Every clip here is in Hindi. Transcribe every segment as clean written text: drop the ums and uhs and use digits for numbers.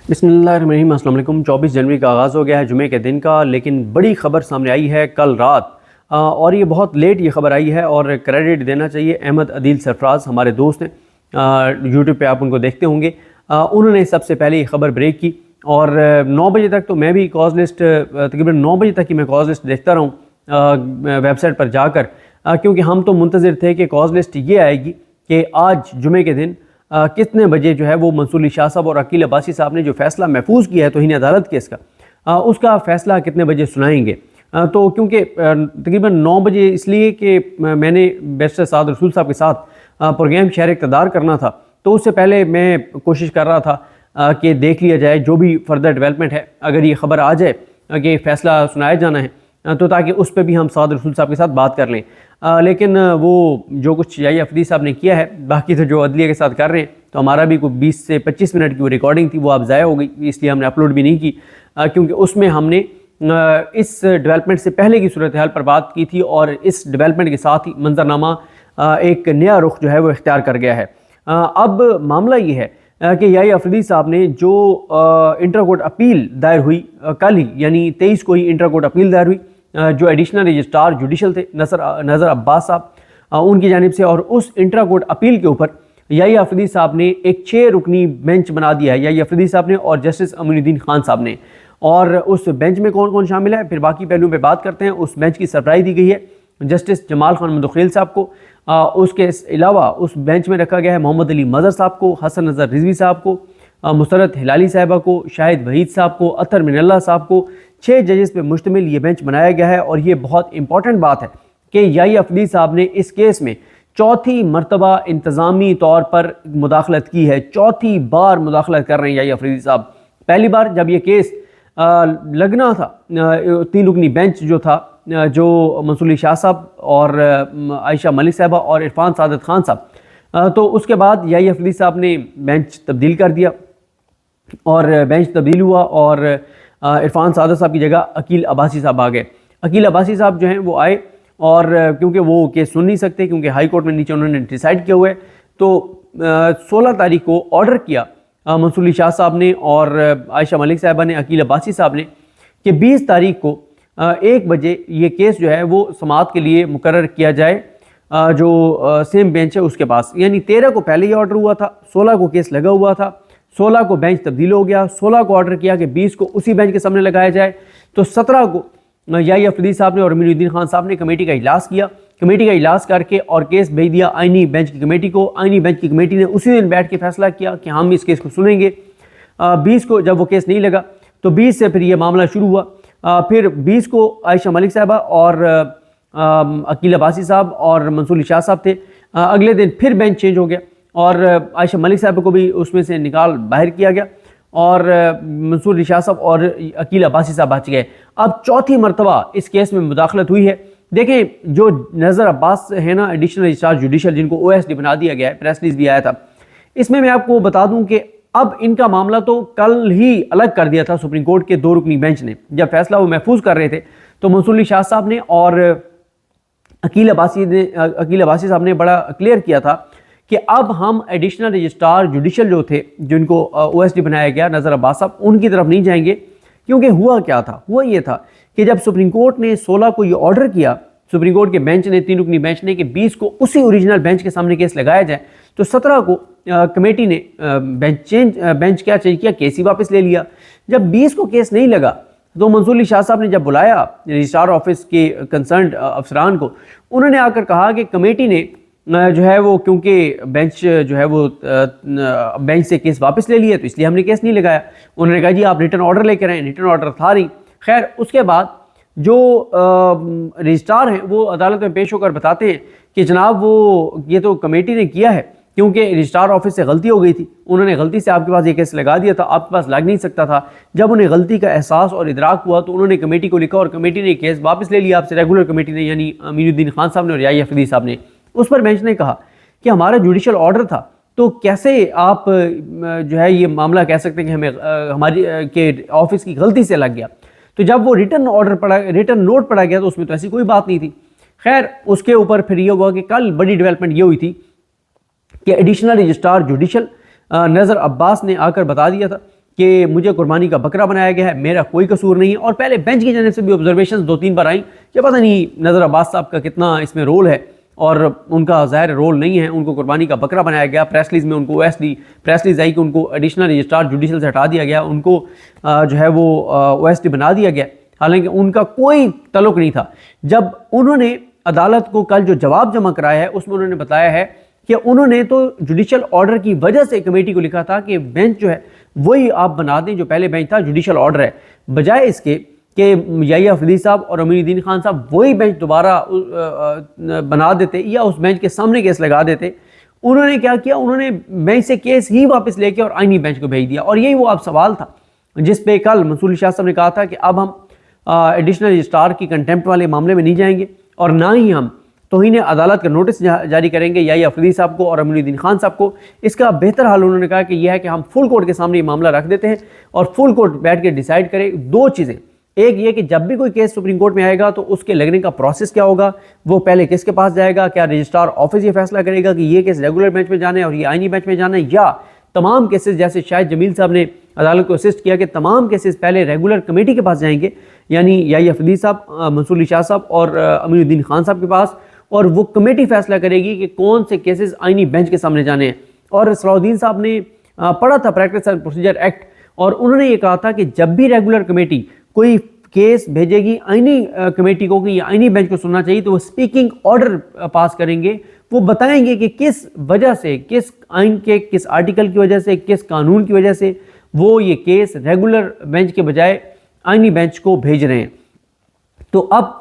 बिस्मिल्लाहिर्रहमानिर्रहीम। अस्सलाम वालेकुम। 24 जनवरी का आगाज़ हो गया है जुमे के दिन का, लेकिन बड़ी ख़बर सामने आई है कल रात और ये बहुत लेट ये ख़बर आई है और क्रेडिट देना चाहिए अहमद अदील सरफराज, हमारे दोस्त हैं, यूट्यूब पे आप उनको देखते होंगे। उन्होंने सबसे पहले ये ख़बर ब्रेक की और 9 बजे तक तो मैं भी कॉज लिस्ट तकरीबन 9 बजे तक ही मैं कॉज लिस्ट देखता रहूँ वेबसाइट पर जाकर, क्योंकि हम तो मुंतज़िर थे कि कॉज लिस्ट ये आएगी कि आज जुमे के दिन कितने बजे जो है वो मंसूर अली शाह साहब और अकील अब्बासी साहब ने जो फ़ैसला महफूज किया है तौहीन अदालत केस का, उसका फ़ैसला कितने बजे सुनाएंगे। तो क्योंकि तकरीबन 9 बजे इसलिए कि मैंने बैरिस्टर साद रसूल साहब के साथ प्रोग्राम शहर इक़्तिदार करना था, तो उससे पहले मैं कोशिश कर रहा था कि देख लिया जाए जो भी फर्दर डेवलपमेंट है, अगर ये ख़बर आ जाए कि फ़ैसला सुनाया जाना है तो ताकि उस पर भी हम साद रसूल साहब के साथ बात कर लें। लेकिन वो जो कुछ याही अफरीदी साहब ने किया है, बाकी तो जो अदलिया के साथ कर रहे हैं, तो हमारा भी कोई 20 से 25 मिनट की वो रिकॉर्डिंग थी, वो अब ज़ाया हो गई, इसलिए हमने अपलोड भी नहीं की, क्योंकि उसमें हमने इस डेवलपमेंट से पहले की सूरत हाल पर बात की थी और इस डेवलपमेंट के साथ ही मंजरनामा एक नया रुख जो है वो इख्तियार कर गया है। अब मामला ये है कि याही अफरीदी साहब ने जो इंटर कोर्ट अपील दायर हुई कल ही, यानी 23 को ही इंटर कोर्ट अपील दायर हुई, जो एडिशनल रजिस्ट्रार जुडिशल थे नज़र अब्बास साहब, उनकी जानिब से, और उस इंट्रा कोर्ट अपील के ऊपर याही अफरीदी साहब ने एक 6 रुकनी बेंच बना दिया है, याही अफरीदी साहब ने और जस्टिस अमीनुद्दीन खान साहब ने। और उस बेंच में कौन कौन शामिल है, फिर बाकी पहलुओं पे बात करते हैं। उस बेंच की सरबराही दी गई है जस्टिस जमाल खान मुदख्खिल साहब को, उसके अलावा उस बेंच में रखा गया है मोहम्मद अली मज़हर साहब को, हसन नज़र रिजवी साहब को, मुसरत हिलाली साहिबा को, शाहिद वहीद साहब को, अतर मिनल्ला साहब को। 6 जजेस पे मुश्तमिल ये बेंच बनाया गया है। और ये बहुत इंपॉर्टेंट बात है कि याही अफरीदी साहब ने इस केस में चौथी मरतबा इंतज़ामी तौर पर मुदाखलत की है। चौथी बार मुदाखलत कर रहे हैं याही अफरीदी साहब। पहली बार जब ये केस लगना था, 3 रुकनी बेंच जो था, जो मंसूर अली शाह साहब और आयशा मलिक साहबा और इरफान सादत खान साहब, तो उसके बाद याही अफरीदी साहब ने बेंच तब्दील कर दिया और बेंच तब्दील हुआ और इरफान सादत साहब की जगह अकील अब्बासी साहब आ गए। अकील अब्बासी साहब जो हैं वो आए और क्योंकि वो केस सुन नहीं सकते, क्योंकि हाई कोर्ट में नीचे उन्होंने डिसाइड किया हुआ है, तो 16 तारीख को ऑर्डर किया मंसूर अली शाह साहब ने और आयशा मलिक साहबा ने, अकील अब्बासी साहब ने, कि 20 तारीख को 1 बजे ये केस जो है वो समाअत के लिए मुकर्रर किया जाए, जो सेम बेंच है उसके पास। यानी 13 को पहले ही ऑर्डर हुआ था, 16 को केस लगा हुआ था, 16 को बेंच तब्दील हो गया, 16 को ऑर्डर किया कि 20 को उसी बेंच के सामने लगाया जाए। तो 17 को याही अफरीदी साहब ने और अमीनुद्दीन खान साहब ने कमेटी का इजलास किया। कमेटी का इजलास करके और केस भेज दिया आइनी बेंच की कमेटी को। आइनी बेंच की कमेटी ने उसी दिन बैठ के फैसला किया कि हम इस केस को सुनेंगे। 20 को जब वो केस नहीं लगा तो 20 से फिर ये मामला शुरू हुआ। फिर 20 को आयशा मलिक साहबा और अकील अब्बासी साहब और मंसूर अली शाह साहब थे। अगले दिन फिर बेंच चेंज हो गया और आयशा मलिक साहब को भी उसमें से निकाल बाहर किया गया और मंसूर अली शाह साहब और अकील अब्बासी साहब बच गए। अब चौथी मरतबा इस केस में मुदाखलत हुई है। देखें, जो नज़र अब्बास है ना, एडिशनल रजिस्ट्रार जुडिशल, जिनको OSD बना दिया गया है, प्रेस रिलीज भी आया था, इसमें मैं आपको बता दूं कि अब इनका मामला तो कल ही अलग कर दिया था सुप्रीम कोर्ट के 2 रुकनी बेंच ने। जब फैसला वो महफूज कर रहे थे तो मंसूर अली शाह साहब ने और अकील अब्बासी साहब ने बड़ा क्लियर किया था कि अब हम एडिशनल रजिस्ट्रार जुडिशल जो थे, जिनको OSD बनाया गया, नज़र अब्बास साहब, उनकी तरफ नहीं जाएंगे। क्योंकि हुआ क्या था, हुआ ये था कि जब सुप्रीम कोर्ट ने 16 को ये ऑर्डर किया, सुप्रीम कोर्ट के बेंच ने, 3 रुकनी बेंच ने, कि 20 को उसी ओरिजिनल बेंच के सामने केस लगाया जाए, तो 17 को कमेटी ने बेंच क्या चेंज किया, केस ही वापस ले लिया। जब 20 को केस नहीं लगा तो मंसूर अली शाह साहब ने जब बुलाया रजिस्ट्रार ऑफिस के कंसर्न अफसरान को, उन्होंने आकर कहा कि कमेटी ने जो है वो, क्योंकि बेंच जो है वो बेंच से केस वापस ले लिया, तो इसलिए हमने केस नहीं लगाया। उन्होंने कहा जी आप रिटर्न ऑर्डर लेकर आए, रिटर्न ऑर्डर था नहीं। खैर, उसके बाद जो रजिस्ट्रार हैं वो अदालत में पेश होकर बताते हैं कि जनाब वो ये तो कमेटी ने किया है, क्योंकि रजिस्ट्रार ऑफिस से गलती हो गई थी, उन्होंने गलती से आपके पास ये केस लगा दिया था, आपके पास लग नहीं सकता था। जब उन्हें गलती का एहसास और इदराक हुआ तो उन्होंने कमेटी को लिखा और कमेटी ने केस वापस ले लिया आपसे, रेगुलर कमेटी ने, यानी अमीनुद्दीन खान साहब ने और याही अफरीदी साहब ने। उस पर बेंच ने कहा कि हमारा जुडिशल ऑर्डर था, तो कैसे आप जो है ये मामला कह सकते हैं कि हमें हमारी के ऑफिस की गलती से लग गया। तो जब वो रिटर्न ऑर्डर पड़ा, रिटर्न नोट पड़ा गया, तो उसमें तो ऐसी कोई बात नहीं थी। खैर, उसके ऊपर फिर ये हुआ कि कल बड़ी डेवलपमेंट ये हुई थी कि एडिशनल रजिस्ट्रार जुडिशल नज़र अब्बास ने आकर बता दिया था कि मुझे कुर्बानी का बकरा बनाया गया है, मेरा कोई कसूर नहीं है। और पहले बेंच की जानिब से भी ऑब्जर्वेशन 2-3 बार आई कि पता नहीं नज़र अब्बास साहब का कितना इसमें रोल है, और उनका ज़ाहिर रोल नहीं है, उनको कुर्बानी का बकरा बनाया गया। प्रेस रिलीज में उनको OSD प्रेस रिलीज आई कि उनको एडिशनल रजिस्ट्रार जुडिशल से हटा दिया गया, उनको जो है वो OSD बना दिया गया, हालांकि उनका कोई तल्लुक नहीं था। जब उन्होंने अदालत को कल जो जवाब जमा कराया है उसमें उन्होंने बताया है कि उन्होंने तो जुडिशल ऑर्डर की वजह से कमेटी को लिखा था कि बेंच जो है वही आप बना दें जो पहले बेंच था, जुडिशल ऑर्डर है, बजाय इसके कि याहिया अफरीदी साहब और अमीनुद्दीन खान साहब वही बेंच दोबारा बना देते या उस बेंच के सामने केस लगा देते। उन्होंने क्या किया, उन्होंने बेंच से केस ही वापस लेके और आईनी बेंच को भेज दिया। और यही वो आप सवाल था जिस पे कल मंसूर शाह साहब ने कहा था कि अब हम एडिशनल रजिस्ट्रार की कंटेम्प्ट वाले मामले में नहीं जाएंगे और ना ही हम तौहीन अदालत का नोटिस जारी करेंगे याहिया अफरीदी साहब को और अमीनुद्दीन खान साहब को। इसका बेहतर हाल उन्होंने कहा कि यह है कि हम फुल कोर्ट के सामने ये मामला रख देते हैं और फुल कोर्ट बैठ के डिसाइड करें दो चीज़ें। एक ये कि जब भी कोई केस सुप्रीम कोर्ट में आएगा तो उसके लगने का प्रोसेस क्या होगा, वो पहले किसके पास जाएगा, क्या रजिस्ट्रार ऑफिस ये फैसला करेगा कि ये केस रेगुलर बेंच में जाना है और ये आईनी बेंच में जाना है, या तमाम केसेस जैसे शायद जमील साहब ने अदालत को असिस्ट किया कि तमाम केसेस पहले रेगुलर कमेटी के पास जाएंगे, यानी याहिया अफरीदी साहब, मंसूर शाह साहब और अमीनुद्दीन खान साहब के पास, और वो कमेटी फैसला करेगी कि कौन से केसेस आईनी बेंच के सामने जाने हैं। और सलाउद्दीन साहब ने पढ़ा था प्रैक्टिस एंड प्रोसीजर एक्ट, और उन्होंने ये कहा था कि जब भी रेगुलर कमेटी कोई केस भेजेगी आईनी कमेटी को कि आईनी बेंच को सुनना चाहिए, तो वो स्पीकिंग ऑर्डर पास करेंगे, वो बताएंगे कि किस वजह से, किस आइन के किस आर्टिकल की वजह से, किस कानून की वजह से वो ये केस रेगुलर बेंच के बजाय आईनी बेंच को भेज रहे हैं। तो अब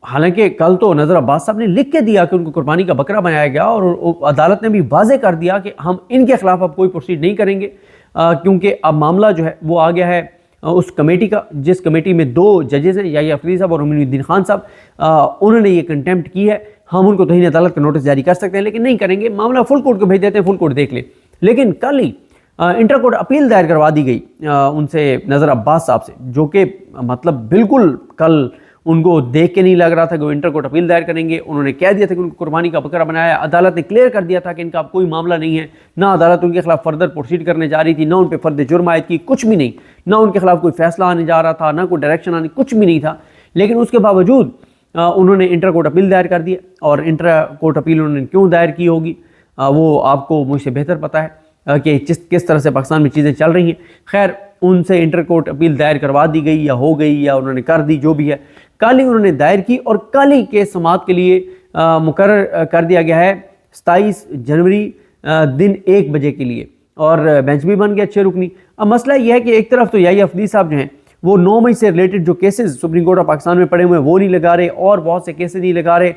हालांकि कल तो नज़र अब्बास साहब ने लिख के दिया कि उनको कुर्बानी का बकरा बनाया गया, और अदालत ने भी वाजे कर दिया कि हम इनके खिलाफ अब कोई प्रोसीड नहीं करेंगे, क्योंकि अब मामला जो है वो आ गया है उस कमेटी का, जिस कमेटी में दो जजेस हैं, याहिया अफरीदी साहब और अमीनुद्दीन खान साहब। उन्होंने ये कंटेम्प्ट की है। हम उनको तौहीन अदालत का नोटिस जारी कर सकते हैं, लेकिन नहीं करेंगे, मामला फुल कोर्ट को भेज देते हैं, फुल कोर्ट देख ले। लेकिन कल ही इंटर कोर्ट अपील दायर करवा दी गई उनसे, नज़र अब्बास साहब से, जो कि मतलब बिल्कुल कल उनको देख के नहीं लग रहा था कि वो इंटर कोर्ट अपील दायर करेंगे। उन्होंने कह दिया था कि उनको कुर्बानी का बकरा बनाया। अदालत ने क्लियर कर दिया था कि इनका कोई मामला नहीं है, ना अदालत उनके खिलाफ फर्दर प्रोसीड करने जा रही थी, ना उन पर फर्द जुर्म आयद की, कुछ भी नहीं, ना उनके खिलाफ कोई फैसला आने जा रहा था, ना कोई डायरेक्शन आने, कुछ भी नहीं था। लेकिन उसके बावजूद उन्होंने इंटर कोर्ट अपील दायर कर दिया, और इंटर कोर्ट अपील उन्होंने क्यों दायर की होगी वो आपको मुझसे बेहतर पता है कि किस तरह से पाकिस्तान में चीज़ें चल रही हैं। खैर, उनसे इंटर कोर्ट अपील दायर करवा दी गई या हो गई या उन्होंने कर दी, जो भी है, कल ही उन्होंने दायर की और कल ही केस समाअत के लिए मुकर्रर कर दिया गया है 27 जनवरी दिन 1 बजे के लिए, और बेंच भी बन गया 6 रुकनी। अब मसला यह है कि एक तरफ तो याहिया अफरीदी साहब जो हैं वो 9 मई से रिलेटेड जो cases supreme court of Pakistan में पड़े हुए हैं वो नहीं लगा रहे, और बहुत से केसेस नहीं लगा रहे।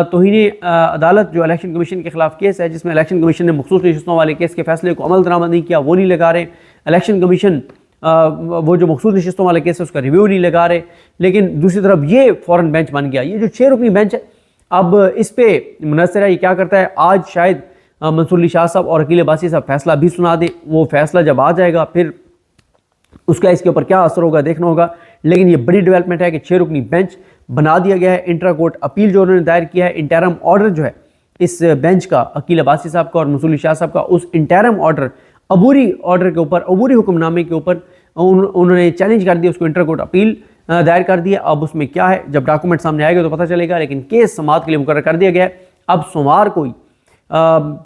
तौहीन अदालत जो इलेक्शन कमीशन के खिलाफ केस है, जिसमें इलेक्शन कमीशन ने मखसूस नशिस्तों वाले केस के फैसले को अमल दरामद नहीं किया, वो नहीं लगा रहे। इलेक्शन कमीशन वो जो मखसूस नशिस्तों वाले केस है उसका रिव्यू नहीं लगा रहे। लेकिन दूसरी तरफ ये फ़ौरन बेंच बन गया, ये जो 6 रुकनी बेंच है, अब इस पे मुनसर है ये क्या करता है। आज शायद मंसूर शाह साहब और अकील अब्बासी साहब फैसला भी सुना दे, वो फैसला जब आ जाएगा फिर उसका इसके ऊपर क्या असर होगा देखना होगा। लेकिन ये बड़ी डेवलपमेंट है कि 6 रुकनी बेंच बना दिया गया है। इंट्रा कोर्ट अपील जो उन्होंने दायर किया है, इंटरम ऑर्डर जो है इस बेंच का, अकील अब्बासी साहब का और मंसूर शाह साहब का, उस इंटरम ऑर्डर, अबूरी ऑर्डर के ऊपर, अबूरी हुक्मनामे के ऊपर उन्होंने चैलेंज कर दिया, उसको इंटर कोर्ट अपील दायर कर दिया। अब उसमें क्या है, जब डॉक्यूमेंट सामने आएगा तो पता चलेगा। लेकिन केस समाअत के लिए मुकर्रर कर दिया गया है। अब सोमवार को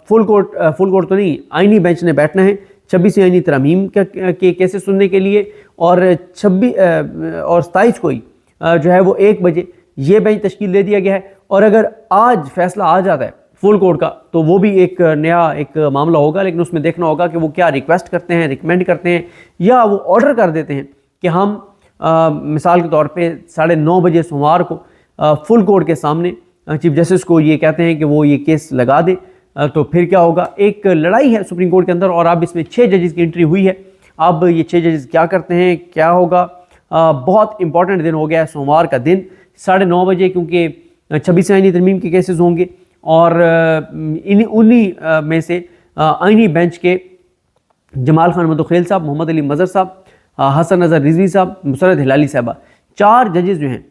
फुल कोर्ट तो नहीं, आईनी बेंच ने बैठना है 26 आईनी तरमीम के केसेस सुनने के लिए, और 27 को ही जो है वो 1 बजे ये बेंच तश्कील दे दिया गया है। और अगर आज फैसला आ जाता है फुल कोर्ट का तो वो भी एक नया एक मामला होगा। लेकिन उसमें देखना होगा कि वो क्या रिक्वेस्ट करते हैं, रिकमेंड करते हैं, या वो ऑर्डर कर देते हैं कि हम मिसाल के तौर पे 9:30 बजे सोमवार को फुल कोर्ट के सामने चीफ जस्टिस को ये कहते हैं कि वो ये केस लगा दे। तो फिर क्या होगा, एक लड़ाई है सुप्रीम कोर्ट के अंदर, और अब इसमें 6 जजेस की एंट्री हुई है। अब ये 6 जजेस क्या करते हैं, क्या होगा, बहुत इंपॉर्टेंट दिन हो गया है सोमवार का दिन 9:30 बजे, क्योंकि 26 आईनी तरमीम के केसेस होंगे, और उन्हीं में से आईनी बेंच के जमाल खान मदुखैल साहब, मोहम्मद अली मज़हर साहब, हसन नज़र रिजवी साहब, मुसरत हिलाली साहबा, 4 जजेस जो हैं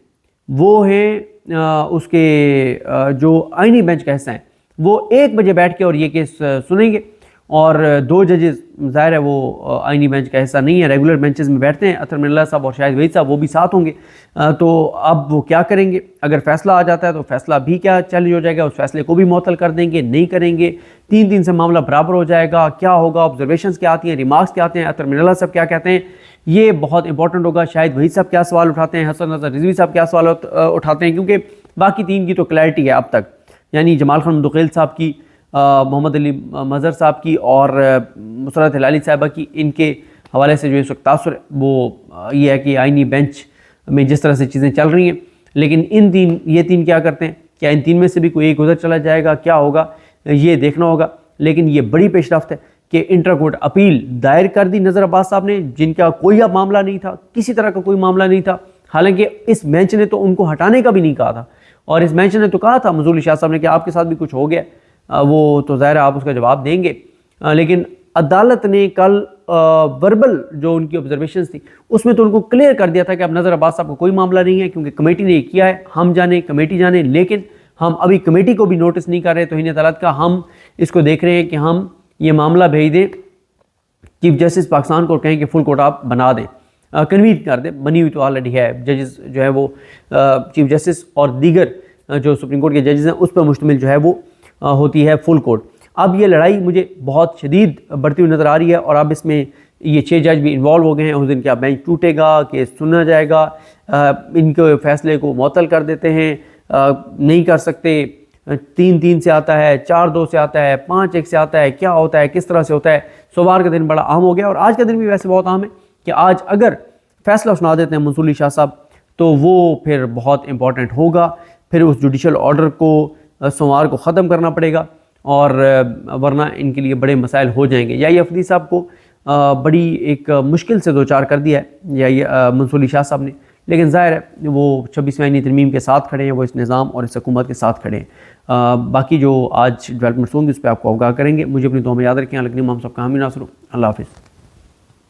वो हैं उसके जो आईनी बेंच का हिस्सा हैं, वो 1 बजे बैठ के और ये केस सुनेंगे। और 2 जजेस ज़ाहिर है वो आइनी बेंच का हिस्सा नहीं है, रेगुलर बेंचेस में बैठते हैं। अतर मिल्ला साहब और शाहिद वहीद साहब वो भी साथ होंगे। तो अब वो क्या करेंगे? अगर फैसला आ जाता है तो फैसला भी क्या चैलेंज हो जाएगा, उस फैसले को भी मुअत्तल कर देंगे, नहीं करेंगे, 3-3 से मामला बराबर हो जाएगा, क्या होगा, ऑब्जर्वेशंस क्या आती हैं, रिमार्क्स क्या आते हैं, अतर मिल्ला साहब क्या कहते हैं, ये बहुत इंपॉर्टेंट होगा। शाहिद वहीद साहब क्या सवाल उठाते हैं, हसन नज़र रिजवी साहब क्या सवाल उठाते हैं, क्योंकि बाकी 3 की तो क्लैरिटी है अब तक, यानी जमाल खान मुदखिल साहब की, मोहम्मद अली मज़हर साहब की और मुसरत हिलाली साहबा की, इनके हवाले से जो इस वक्त तासुर वो ये है कि आइनी बेंच में जिस तरह से चीज़ें चल रही हैं। लेकिन ये तीन क्या करते हैं, क्या इन 3 में से भी कोई एक उधर चला जाएगा, क्या होगा ये देखना होगा। लेकिन ये बड़ी पेशरफ्त है कि इंटर कोर्ट अपील दायर कर दी नज़र अब्बास साहब ने, जिनका कोई अब मामला नहीं था, किसी तरह का कोई मामला नहीं था। हालांकि इस बेंच ने तो उनको हटाने का भी नहीं कहा था, और इस बेंच ने तो कहा था मजूली शाह साहब ने कि आपके साथ भी कुछ हो गया, वो तो ज़ाहिर है आप उसका जवाब देंगे। लेकिन अदालत ने कल वर्बल जो उनकी ऑब्जर्वेशंस थी उसमें तो उनको क्लियर कर दिया था कि अब नज़र अब्बास साहब को कोई मामला नहीं है, क्योंकि कमेटी ने ये किया है, हम जाने कमेटी जाने। लेकिन हम अभी कमेटी को भी नोटिस नहीं कर रहे तौहीन अदालत का, हम इसको देख रहे हैं कि हम ये मामला भेज दें चीफ जस्टिस पाकिस्तान को, कहें कि फुल कोर्ट आप बना दें, कन्वीन कर दें, बनी हुई तो ऑलरेडी है। जजेस जो है वो चीफ जस्टिस और दीगर जो सुप्रीम कोर्ट के जजेस हैं उस पर मुश्तमिल जो है वो होती है फुल कोर्ट। अब ये लड़ाई मुझे बहुत शदीद बढ़ती हुई नज़र आ रही है, और अब इसमें ये 6 जज भी इन्वॉल्व हो गए हैं। उस दिन क्या बेंच टूटेगा, केस सुना जाएगा, इनके फैसले को मुअत्तल कर देते हैं, नहीं कर सकते, 3-3 से आता है, 4-2 से आता है, 5-1 से आता है, क्या होता है, किस तरह से होता है। सोमवार का दिन बड़ा अहम हो गया, और आज का दिन भी वैसे बहुत अहम है कि आज अगर फैसला सुना देते हैं मंसूर अली शाह साहब तो वो फिर बहुत इंपॉर्टेंट होगा। फिर उस जुडिशल ऑर्डर को सोमवार को ख़त्म करना पड़ेगा, और वरना इनके लिए बड़े मसाइल हो जाएंगे। या ये अफदी साहब को बड़ी एक मुश्किल से दो चार कर दिया है या ये मंसूर अली शाह साहब ने, लेकिन ज़ाहिर है वो 26वीं आईनी तरमीम के साथ खड़े हैं, वो इस निज़ाम और इस हुकूमत के साथ खड़े हैं। बाकी जो आज डेवलपमेंट्स होंगी उस पर आपको आगाह करेंगे। मुझे अपनी दुआ में याद रखें। अलग हम सबका हामी नासर। अल्लाह हाफ़िज़।